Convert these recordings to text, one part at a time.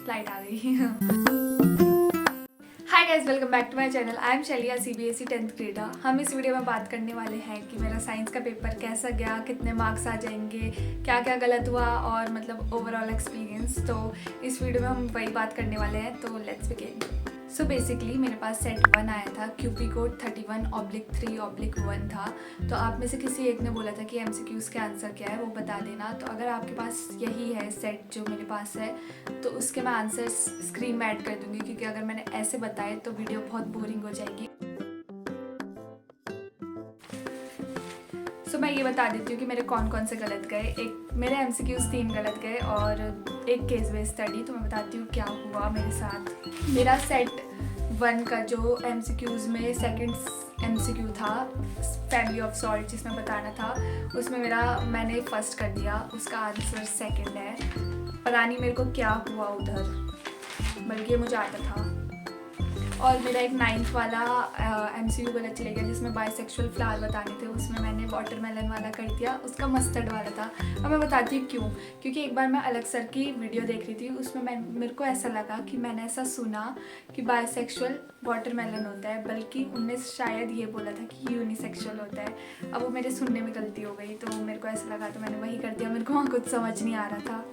Light आ गई। Hi guys, welcome back to my channel. I am Shailiya, CBSE 10th grader. हम इस video में बात करने वाले हैं कि मेरा साइंस का पेपर कैसा गया, कितने मार्क्स आ जाएंगे, क्या क्या गलत हुआ और मतलब ओवरऑल एक्सपीरियंस। तो इस वीडियो में हम वही बात करने वाले हैं, तो लेट्स बिगिन। सो बेसिकली मेरे पास सेट 1 आया था, QP कोड 31/3/1 था। तो आप में से किसी एक ने बोला था कि MCQs के आंसर क्या है वो बता देना। तो अगर आपके पास यही है सेट जो मेरे पास है, तो उसके मैं आंसर स्क्रीन में ऐड कर दूंगी, क्योंकि अगर मैंने ऐसे बताए तो वीडियो बहुत बोरिंग हो जाएगी। सो मैं ये बता देती हूँ कि मेरे कौन कौन से गलत गए। एक मेरे MCQs 3 गलत गए और एक केस बेस्ड स्टडी। तो मैं बताती हूँ क्या हुआ मेरे साथ। मेरा सेट 1 का जो MCQs में सेकंड MCQ था, फैमिली ऑफ सॉल्ट, जिसमें बताना था, उसमें मैंने फर्स्ट कर दिया, उसका आंसर सेकंड है। पता नहीं मेरे को क्या हुआ उधर, बल्कि ये मुझे आता था। और मेरा एक 9th वाला MCQ गलत चले गया, जिसमें बाइसेक्सुअल फ्लावर बताने थे, उसमें मैंने वाटरमेलन वाला कर दिया, उसका मस्टर्ड वाला था। और मैं बताती हूँ क्यों। क्योंकि एक बार मैं अलग सर की वीडियो देख रही थी, उसमें मेरे को ऐसा लगा कि मैंने ऐसा सुना कि बाइसेक्सुअल वाटरमेलन होता है, बल्कि उनने शायद ये बोला था कि यूनिसेक्सुअल होता है। अब वो मेरे सुनने में गलती हो गई, तो मेरे को ऐसा लगा, तो मैंने वही कर दिया। मेरे को वहाँ कुछ समझ नहीं आ रहा था।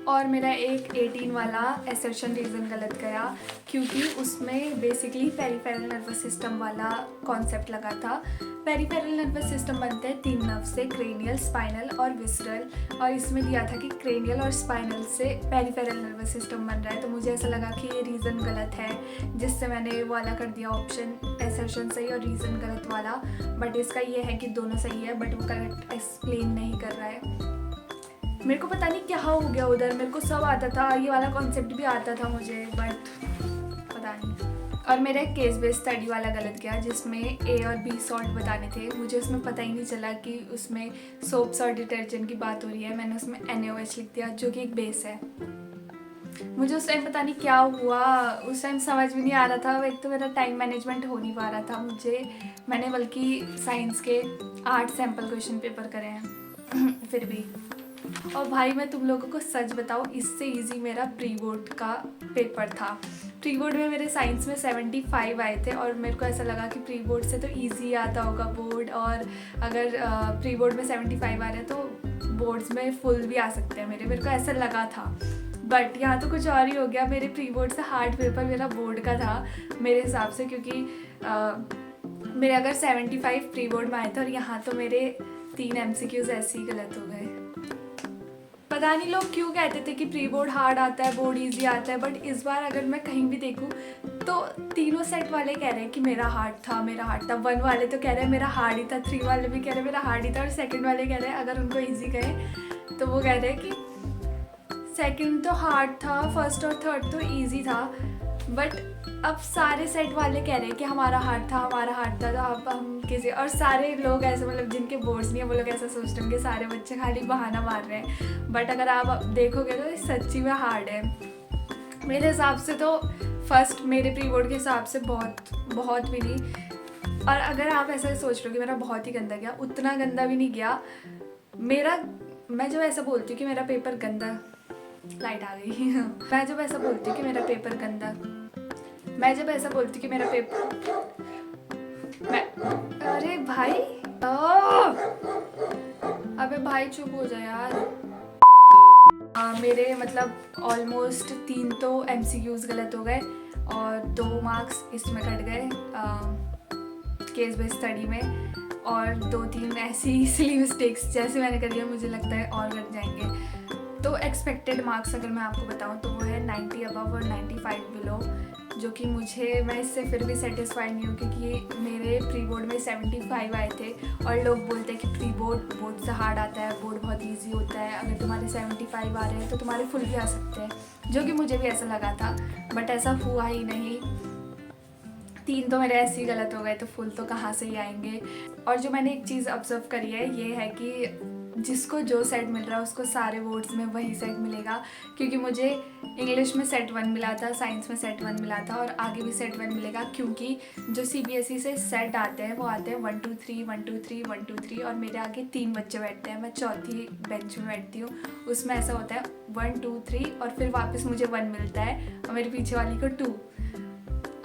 और मेरा एक 18 वाला एसर्शन रीज़न गलत गया, क्योंकि उसमें बेसिकली पेरिफेरल नर्वस सिस्टम वाला कॉन्सेप्ट लगा था। पेरिफेरल नर्वस सिस्टम बनता है 3 नर्व से, क्रेनियल, स्पाइनल और विसरल। और इसमें दिया था कि क्रेनियल और स्पाइनल से पेरिफेरल नर्वस सिस्टम बन रहा है। तो मुझे ऐसा लगा कि ये रीज़न गलत है, जिससे मैंने वो वाला कर दिया ऑप्शन, एसर्शन सही और रीज़न गलत वाला। बट इसका ये है कि दोनों सही है, बट वो करेक्ट एक्सप्लेन नहीं कर रहा है। मेरे को पता नहीं क्या हो गया उधर। मेरे को सब आता था, ये वाला कॉन्सेप्ट भी आता था मुझे, बट पता नहीं। और मेरा एक केस बेस्ड स्टडी वाला गलत गया, जिसमें A और B सॉल्ट बताने थे। मुझे उसमें पता ही नहीं चला कि उसमें सोप्स और डिटर्जेंट की बात हो रही है। मैंने उसमें NaOH लिख दिया, जो कि एक बेस है। मुझे उस टाइम पता नहीं क्या हुआ, उस टाइम समझ भी नहीं आ रहा था। एक तो मेरा टाइम मैनेजमेंट हो नहीं पा रहा था मैंने बल्कि साइंस के 8 सैम्पल क्वेश्चन पेपर करे हैं फिर भी। और भाई मैं तुम लोगों को सच बताऊँ, इससे इजी मेरा प्री बोर्ड का पेपर था। प्री बोर्ड में मेरे साइंस में 75 आए थे, और मेरे को ऐसा लगा कि प्री बोर्ड से तो इजी आता होगा बोर्ड, और अगर प्री बोर्ड में 75 आ रहे हैं तो बोर्ड्स में फुल भी आ सकते हैं मेरे को ऐसा लगा था। बट यहाँ तो कुछ और ही हो गया। मेरे प्री बोर्ड से हार्ड पेपर मेरा बोर्ड का था मेरे हिसाब से, क्योंकि मेरे अगर 75 प्री बोर्ड में आए थे, और यहाँ तो मेरे 3 MCQs ऐसे ही गलत हो गए। पता नहीं लोग क्यों कहते थे कि प्री बोर्ड हार्ड आता है, बोर्ड इजी आता है, बट इस बार अगर मैं कहीं भी देखूं तो तीनों सेट वाले कह रहे हैं कि मेरा हार्ड था। 1 वाले तो कह रहे हैं मेरा हार्ड ही था, 3 वाले भी कह रहे हैं मेरा हार्ड ही था, और सेकंड वाले कह रहे हैं, अगर उनको इजी कहे तो वो कह रहे हैं कि सेकंड तो हार्ड था, फर्स्ट और थर्ड तो ईजी था। बट अब सारे सेट वाले कह रहे हैं कि हमारा हार्ड था, तो अब हम किसी, और सारे लोग ऐसे मतलब जिनके बोर्ड्स नहीं है वो लोग ऐसा सोचते होंगे सारे बच्चे खाली बहाना मार रहे हैं। बट अगर आप देखोगे तो सच्ची में हार्ड है मेरे हिसाब से। तो फर्स्ट मेरे प्री बोर्ड के हिसाब से बहुत भी नहीं। और अगर आप ऐसा सोच रहे हो कि मेरा बहुत ही गंदा गया, उतना गंदा भी नहीं गया मेरा। मैं जब ऐसा बोलती हूँ कि मेरा पेपर गंदा, लाइट आ गई मैं जब ऐसा बोलती हूँ कि मेरा पेपर गंदा, मैं जब ऐसा बोलती हूँ कि मेरा पेपर, मैं, अरे भाई, अबे भाई चुप हो जा यार। मेरे मतलब ऑलमोस्ट 3 तो MCQs गलत हो गए, और 2 मार्क्स इसमें कट गए केस बेस्ड स्टडी में, और 2-3 ऐसी सिली मिस्टेक्स जैसे मैंने करी है, मुझे लगता है और कट जाएंगे। तो एक्सपेक्टेड मार्क्स अगर मैं आपको बताऊं तो वो है 90 अबव और 95 बिलो, जो कि मैं इससे फिर भी सेटिस्फाई नहीं हूँ, क्योंकि मेरे प्री बोर्ड में 75 आए थे। और लोग बोलते हैं कि प्री बोर्ड से हार्ड आता है, बोर्ड बहुत इजी होता है, अगर तुम्हारे 75 आ रहे हैं तो तुम्हारे फुल भी आ सकते हैं, जो कि मुझे भी ऐसा लगा था, बट ऐसा हुआ ही नहीं। 3 तो मेरे ऐसे ही गलत हो गए, तो फुल तो कहाँ से ही आएंगे। और जो मैंने एक चीज़ ऑब्जर्व करी है, ये है कि जिसको जो सेट मिल रहा है उसको सारे बोर्ड्स में वही सेट मिलेगा, क्योंकि मुझे इंग्लिश में सेट 1 मिला था, साइंस में सेट 1 मिला था और आगे भी सेट 1 मिलेगा, क्योंकि जो CBSE से सेट आते हैं वो आते हैं 1 2 3 1 2 3 1 2 3 और मेरे आगे 3 बच्चे बैठते हैं, मैं चौथी बेंच में बैठती हूँ। उसमें ऐसा होता है 1 2 3 और फिर वापस मुझे 1 मिलता है और मेरे पीछे वाली को 2।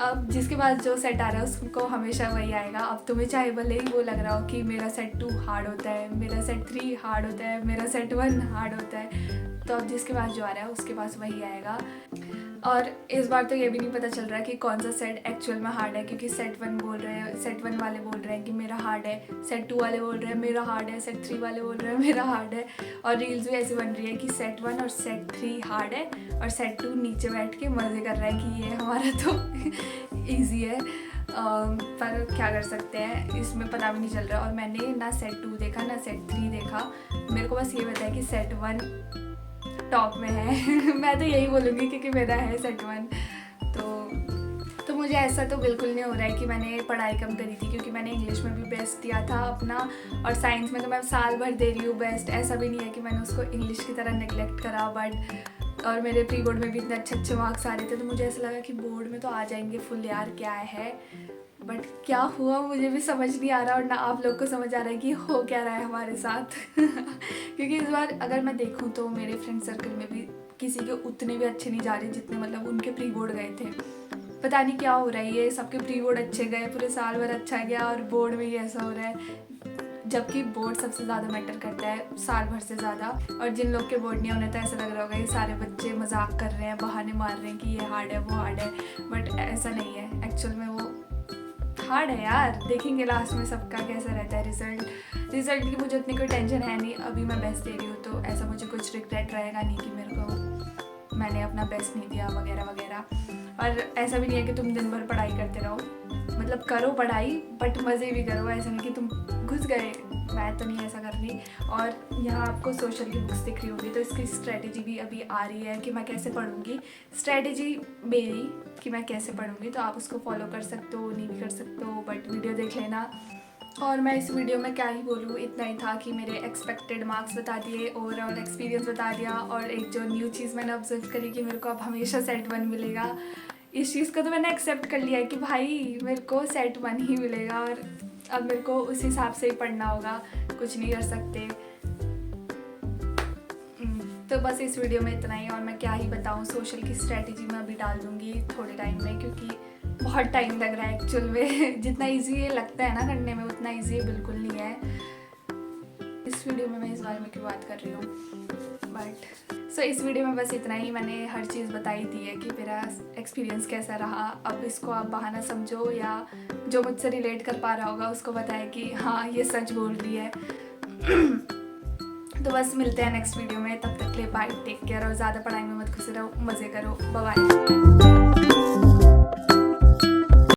अब जिसके पास जो सेट आ रहा है उसको हमेशा वही आएगा। अब तुम्हें चाहे भले ही वो लग रहा हो कि मेरा सेट 2 हार्ड होता है, मेरा सेट 3 हार्ड होता है, मेरा सेट 1 हार्ड होता है, तो अब जिसके पास जो आ रहा है उसके पास वही आएगा। और इस बार तो ये भी नहीं पता चल रहा है कि कौन सा सेट एक्चुअल में हार्ड है, क्योंकि सेट 1 बोल रहे हैं, सेट 1 वाले बोल रहे हैं कि मेरा हार्ड है, सेट 2 वाले बोल रहे हैं मेरा हार्ड है, सेट 3 वाले बोल रहे हैं मेरा हार्ड है। और रील्स भी ऐसी बन रही है कि सेट 1 और सेट 3 हार्ड है और सेट 2 नीचे बैठ के मज़े कर रहा है कि ये हमारा तो ईजी है। पर क्या कर सकते हैं, इसमें पता भी नहीं चल रहा। और मैंने ना सेट 2 देखा ना सेट 3 देखा, मेरे को बस ये पता है कि सेट 1 टॉप में है मैं तो यही बोलूँगी क्योंकि मेरा है सेट 1। तो मुझे ऐसा तो बिल्कुल नहीं हो रहा है कि मैंने पढ़ाई कम करी थी, क्योंकि मैंने इंग्लिश में भी बेस्ट दिया था अपना और साइंस में तो मैं साल भर दे रही हूँ बेस्ट। ऐसा भी नहीं है कि मैंने उसको इंग्लिश की तरह नेगलेक्ट करा। बट और मेरे प्री बोर्ड में भी इतने अच्छे अच्छे मार्क्स आ रहे थे, तो मुझे ऐसा लगा कि बोर्ड में तो आ जाएंगे फुल, यार क्या है। बट क्या हुआ मुझे भी समझ नहीं आ रहा और ना आप लोग को समझ आ रहा है कि हो क्या रहा है हमारे साथ क्योंकि इस बार अगर मैं देखूं तो मेरे फ्रेंड सर्कल में भी किसी के उतने भी अच्छे नहीं जा रहे जितने मतलब उनके प्री बोर्ड गए थे। पता नहीं क्या हो रहा है, ये सबके प्री बोर्ड अच्छे गए, पूरे साल भर अच्छा गया और बोर्ड में ही ऐसा हो रहा है, जबकि बोर्ड सबसे ज़्यादा मैटर करता है साल भर से ज़्यादा। और जिन लोग के बोर्ड नहीं होने तो ऐसा लग रहा होगा ये सारे बच्चे मजाक कर रहे हैं, बहाने मार रहे हैं कि ये हार्ड है वो हार्ड है, बट ऐसा नहीं है, एक्चुअल में वो हार्ड है यार। देखेंगे लास्ट में सबका कैसा रहता है रिजल्ट की मुझे उतनी कोई टेंशन है नहीं, अभी मैं बेस्ट दे रही हूँ तो ऐसा मुझे कुछ रिग्रेट रहेगा नहीं कि मेरे को मैंने अपना बेस्ट नहीं दिया वगैरह वगैरह। और ऐसा भी नहीं है कि तुम दिन भर पढ़ाई करते रहो, मतलब करो पढ़ाई बट मज़े भी करो, ऐसा नहीं कि तुम घुस गए, मैं तो नहीं ऐसा कर रही। और यहाँ आपको सोशल की बुक्स दिख रही होगी, तो इसकी स्ट्रेटेजी भी अभी आ रही है कि मैं कैसे पढ़ूँगी, स्ट्रेटेजी मेरी कि मैं कैसे पढ़ूँगी, तो आप उसको फॉलो कर सकते हो, नहीं भी कर सकते हो, बट वीडियो देख लेना। और मैं इस वीडियो में क्या ही बोलूँ, इतना ही था कि मेरे एक्सपेक्टेड मार्क्स बता दिए, ओवरऑल एक्सपीरियंस बता दिया, और एक जो न्यू चीज़ मैंने ऑब्जर्व करी कि मेरे को अब हमेशा सेट 1 मिलेगा। इस चीज़ को तो मैंने एक्सेप्ट कर लिया है कि भाई मेरे को सेट 1 ही मिलेगा और अब मेरे को उस हिसाब से ही पढ़ना होगा, कुछ नहीं कर सकते। तो बस इस वीडियो में इतना ही, और मैं क्या ही बताऊँ, सोशल की स्ट्रेटेजी मैं अभी डाल दूँगी थोड़े टाइम में, क्योंकि बहुत टाइम लग रहा है एक्चुअल में जितना इजी ये लगता है ना करने में उतना इजी बिल्कुल नहीं है। इस वीडियो में मैं इस बारे में क्यों बात कर रही हूँ, बट सो इस वीडियो में बस इतना ही। मैंने हर चीज़ बताई दी है कि मेरा एक्सपीरियंस कैसा रहा। अब इसको आप बहाना समझो या जो मुझसे रिलेट कर पा रहा होगा उसको बताए कि हाँ ये सच बोल रही है तो बस मिलते हैं नेक्स्ट वीडियो में, तब तक के लिए बाय, टेक केयर और ज़्यादा पढ़ाई में मत घुसे रहो, मज़े करो, बाय बाय।